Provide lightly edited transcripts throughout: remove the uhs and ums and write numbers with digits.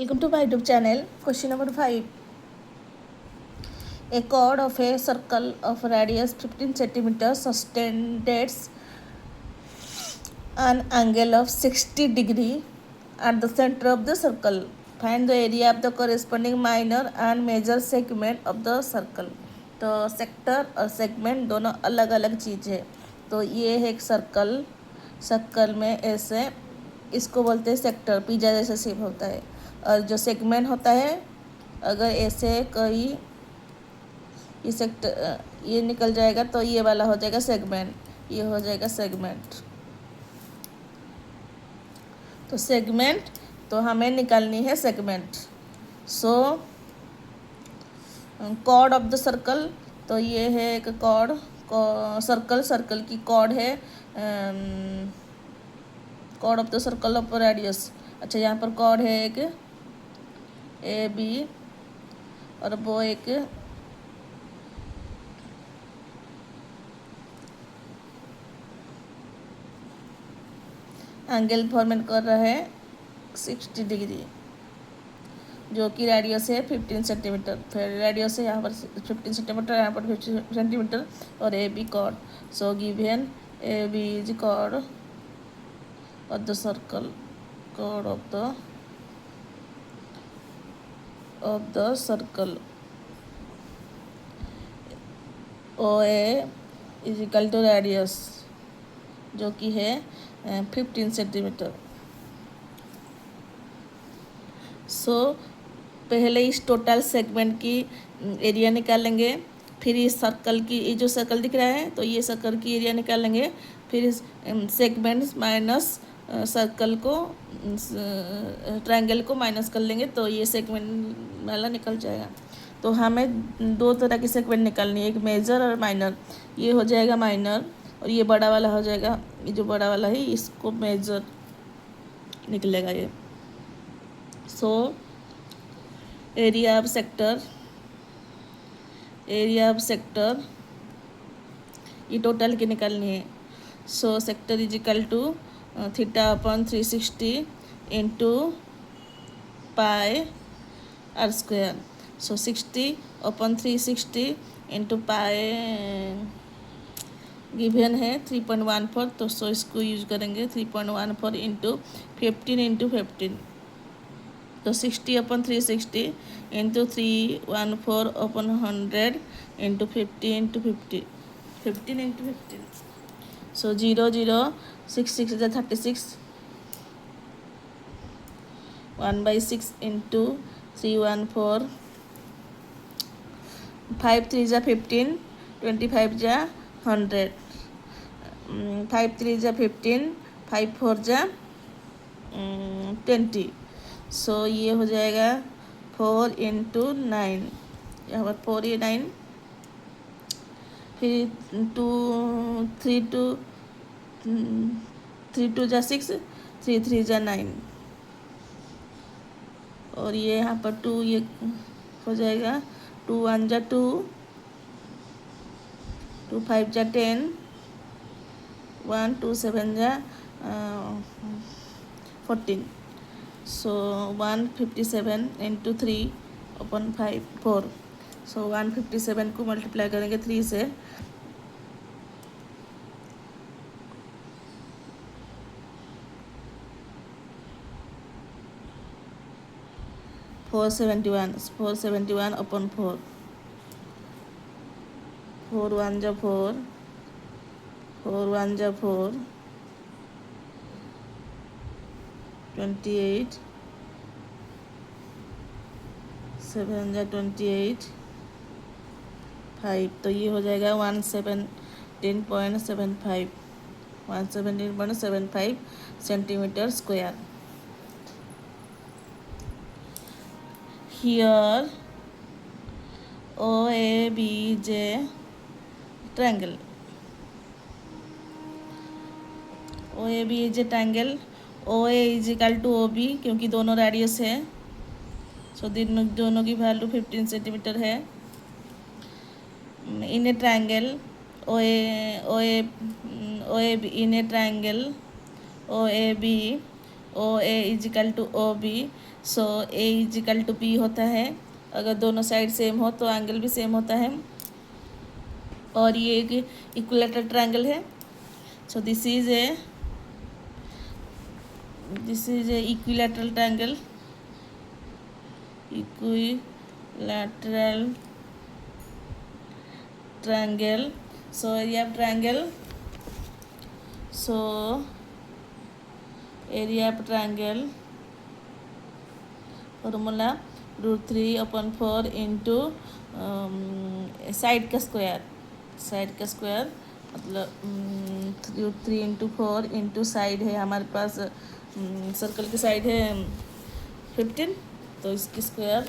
Welcome to my YouTube channel. Question number 5. A chord of a circle of radius 15 centimeters sustains an angle of 60 degree at the center of the circle. Find the area of the corresponding minor and major segment of the circle. तो sector और segment दोनों अलग अलग चीज़ है। तो ये है एक सर्कल में ऐसे इसको बोलते हैं सेक्टर, पिज्जा जैसे शेप होता है। और जो सेगमेंट होता है, अगर ऐसे कोई ये सेक्टर ये निकल जाएगा तो ये वाला हो जाएगा सेगमेंट, ये हो जाएगा सेगमेंट। तो सेगमेंट तो हमें निकालनी है segment. So chord of the circle, तो ये है एक कॉर्ड, सर्कल की कॉर्ड है, chord of the circle of radius. अच्छा, यहाँ पर कॉर्ड है एक ए बी और वो एक एंगल फॉर्मेट कर रहा है 60 डिग्री, जो कि रेडियस है 15 सेंटीमीटर। फिर रेडियस है यहाँ पर 15 सेंटीमीटर, यहाँ पर 50 सेंटीमीटर और A B chord. So given A B is chord of the circle, chord of the circle. O A is equal to radius, जो कि है 15 सेंटीमीटर। सो पहले इस टोटल सेगमेंट की एरिया निकालेंगे, फिर इस सर्कल की, ये जो सर्कल दिख रहा है तो ये सर्कल की एरिया निकालेंगे, फिर इस सेगमेंट माइनस सर्कल को, ट्रायंगल को माइनस कर लेंगे तो ये सेगमेंट वाला निकल जाएगा। तो हमें दो तरह की सेगमेंट निकालनी है, एक मेजर और माइनर। ये हो जाएगा माइनर और ये बड़ा वाला हो जाएगा, ये जो बड़ा वाला है इसको मेजर निकलेगा ये। सो एरिया ऑफ सेक्टर ये टोटल की निकालनी है। So sector is equal to theta upon 360 into pi r square. So 60 upon 360 into pi given है 3.14, तो सो इसको यूज करेंगे 3.14 इंटू 15 तो 60 upon 360 into 314 upon 100 into 50 into 50 15 into 15। So 0 0 6 6 is 36, 1/6 into 314, 5 3 is 15, 25 is 100, 5 3 is 15, 5 4 is 20। सो ये हो जाएगा 4 into 9, यहाँ पर 4 ये 9, फिर 2 3 2 3 2 जा 6, 3 3 जा 9, और ये यहाँ पर 2 ये हो जाएगा 2 1 जा 2, 2 5 जा 10, 1 2 7 जा 14। सो 157 इंटू 3 अपॉन 4। सो 157 को मल्टीप्लाई करेंगे 3 से, फोर 471 अपॉन 4, 4 1 जा 4, 4 1 जा 4, 28, 7 जा 28, 5। तो ये हो जाएगा 117.75 centimetre square. Here OABJ triangle, OAB is a triangle, OA is equal to OB, क्योंकि दोनों रेडियस है। सो दोनों की वैल्यू 15 सेंटीमीटर है। In a triangle OAB, in a triangle OAB O A is equal to O B, so A is equal to B होता है। अगर दोनों साइड सेम हो तो एंगल भी सेम होता है। और ये एक इक्विलेटरल ट्रायंगल है। So this is a equilateral triangle, equilateral triangle. So area of triangle, so area of triangle formula √3/4 into side का स्क्वायर, साइड का स्क्वायर मतलब √3 into 4 इंटू साइड है हमारे पास, सर्कल की साइड है 15, तो इसकी स्क्वायर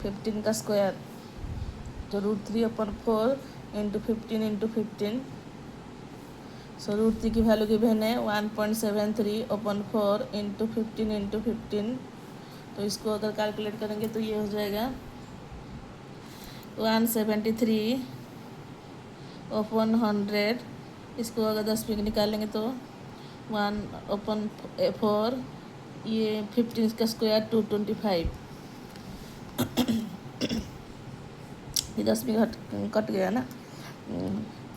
15 का स्क्वायर, तो √3/4 इंटू 15 इंटू 15, सो √3 की वैल्यू गिवन है 1.73/4 इंटू 15 इंटू 15, तो इसको अगर कैलकुलेट करेंगे तो ये हो जाएगा 173/100। इसको अगर 10 में निकालेंगे तो 1/4, ये 15 का स्क्वायर 225, ये 10 में कट गया ना।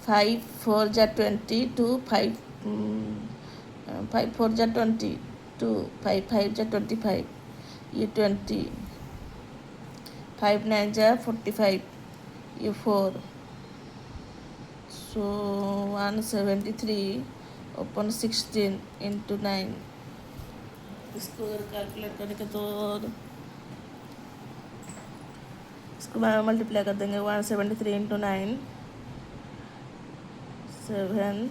5 4 जा 20 2 5 5 4 जा 20 2 5 5 जा 25, ये 20, 5 9 जा 45, ये 4, सो 173/16 इंटू 9, इसको अगर कैलकुलेट करेंगे तो इसको मल्टीप्लाई कर देंगे 173 इंटू 9, 7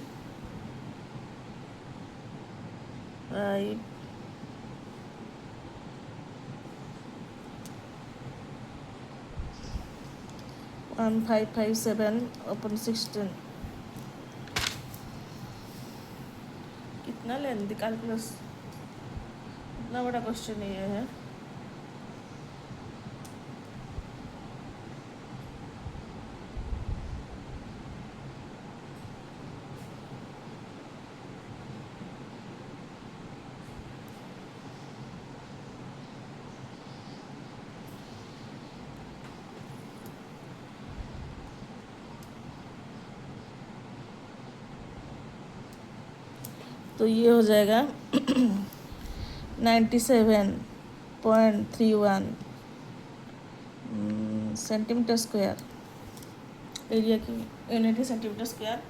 5 1557/16, कितना लेंथ कैलकुलस, इतना बड़ा क्वेश्चन ये है। तो ये हो जाएगा 97.31 सेंटीमीटर स्क्वायर, एरिया की यूनिट है centimetre square.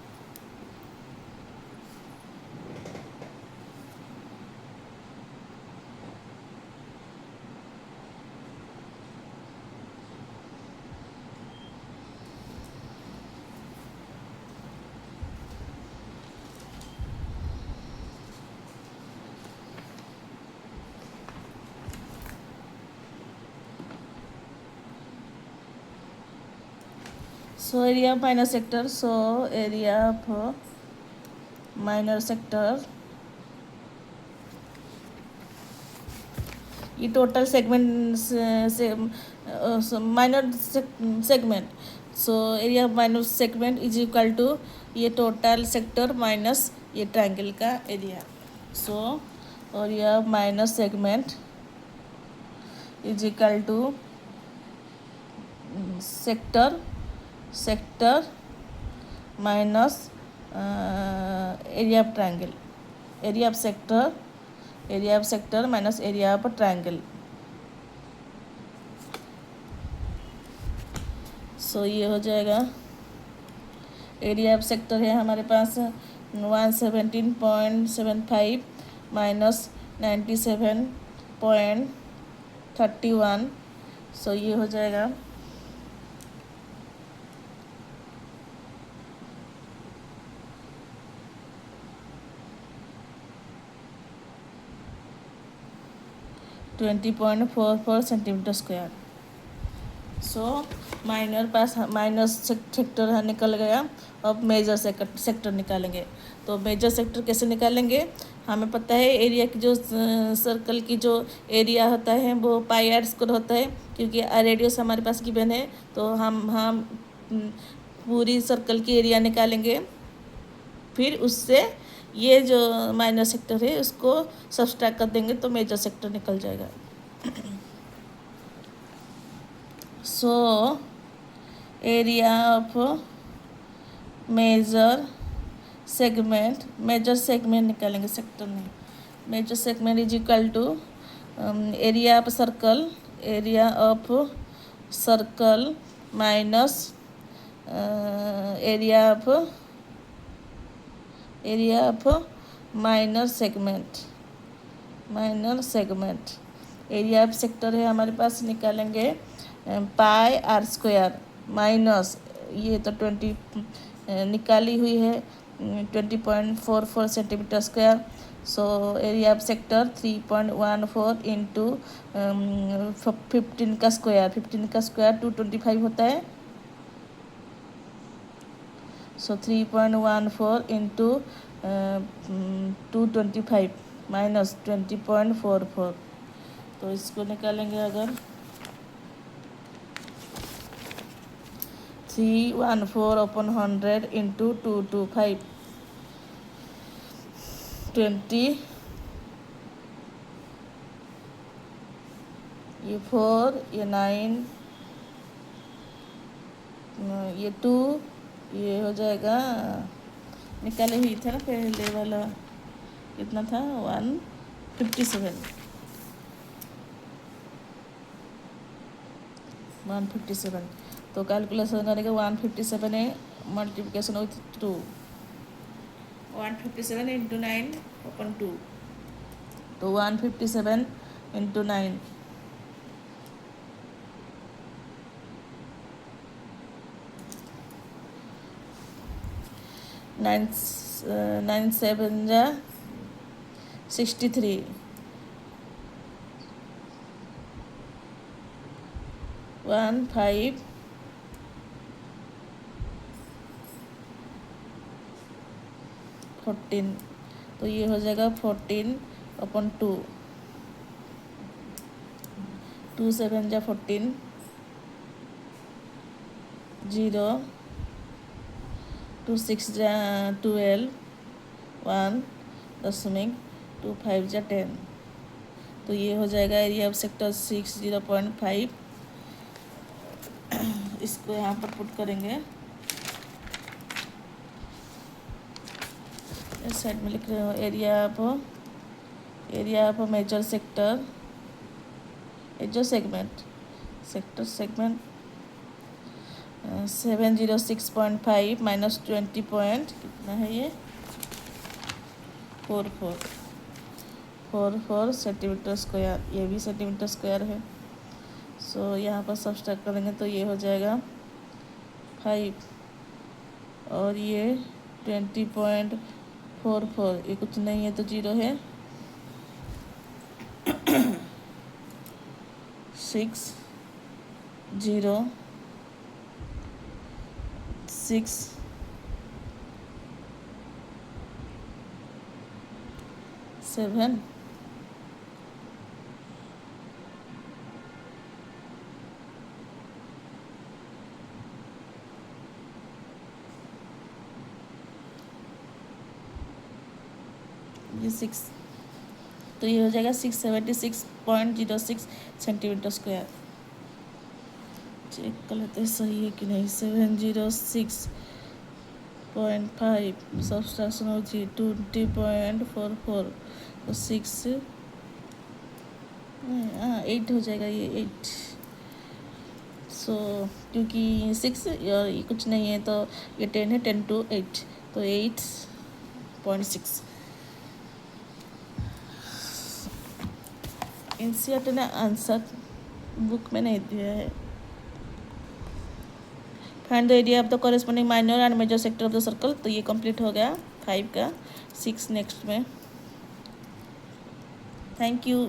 So area of minor sector, so area of minor sector, ये टोटल सेगमेंट से minor segment, so area of minor segment is equal to ये टोटल सेक्टर माइनस ये triangle का area, so area of minor segment is equal to sector minus area of triangle, area of sector minus area of triangle. So ये हो जाएगा, area of sector है हमारे पास 117.75 minus 97.31, सो ये हो जाएगा 20.44 सेंटीमीटर स्क्वायर। सो माइनर सेक्टर निकल गया। अब मेजर सेक्टर निकालेंगे। तो मेजर सेक्टर कैसे निकालेंगे, हमें पता है एरिया की जो सर्कल की जो एरिया होता है वो पाई आर स्क्वायर होता है, क्योंकि रेडियस हमारे पास गिवन है। तो हम पूरी सर्कल की एरिया निकालेंगे, फिर उससे ये जो माइनर सेक्टर है उसको सब्सट्रैक्ट कर देंगे तो मेजर सेक्टर निकल जाएगा। So area of major segment निकालेंगे, सेक्टर नहीं, major segment is equal to area of circle minus area of minor segment. Area of sector है हमारे पास, निकालेंगे पाई आर स्क्वायर माइनस ये तो 20 निकाली हुई है 20.44 centimetre square. So area of sector 3.14 into 15 का स्क्वायर 225 होता है। सो 3.14 इंटू 225 माइनस 20.44, तो इसको निकालेंगे अगर 314 अपॉन 100 इंटू 225 20, ये 4 ये 9 ये 2 ये हो जाएगा, निकाले हुई था ना पहले वाला, कितना था 157, तो कैलकुलेशन करेंगे 157 है मल्टीप्लिकेशन विथ 2, 157 इंटू 9 अपन 2, तो 157 इंटू 9 9 7 जा 63, 1 5 14, तो ये हो जाएगा 14 अपॉन 2, 2 7 जा 14, 0 2 6 जा 12, 1 दशमिक 2 5 जा 10, तो ये हो जाएगा एरिया ऑफ सेक्टर 60.5। इसको यहाँ पर पुट करेंगे, इस साइड में लिख रहे हो area of major segment 706.5 minus 20 point कितना है ये 44 सेंटीमीटर स्क्वायर, ये भी सेंटीमीटर स्क्वायर है। सो यहाँ पर सब्सट्रैक्ट करेंगे तो ये हो जाएगा 5 और ये 20.44, ये कुछ नहीं है तो 0 है 6 0 6 7 ये 6, तो ये हो जाएगा 676.06 सेंटीमीटर स्क्वायर। चेक कर लेते हैं सही है कि नहीं। 706.5 सब्सट्रैक्शन हो 20.44, तो 8 हो जाएगा ये 8। सो क्योंकि 6 और ये कुछ नहीं है तो ये 10 है, 10 to 8 तो 8.6। एनसीईआरटी ने आंसर बुक में नहीं दिया है। Find the area of the corresponding minor and major sector of the circle, तो ये कंप्लीट हो गया 5 का। 6 नेक्स्ट में। Thank you.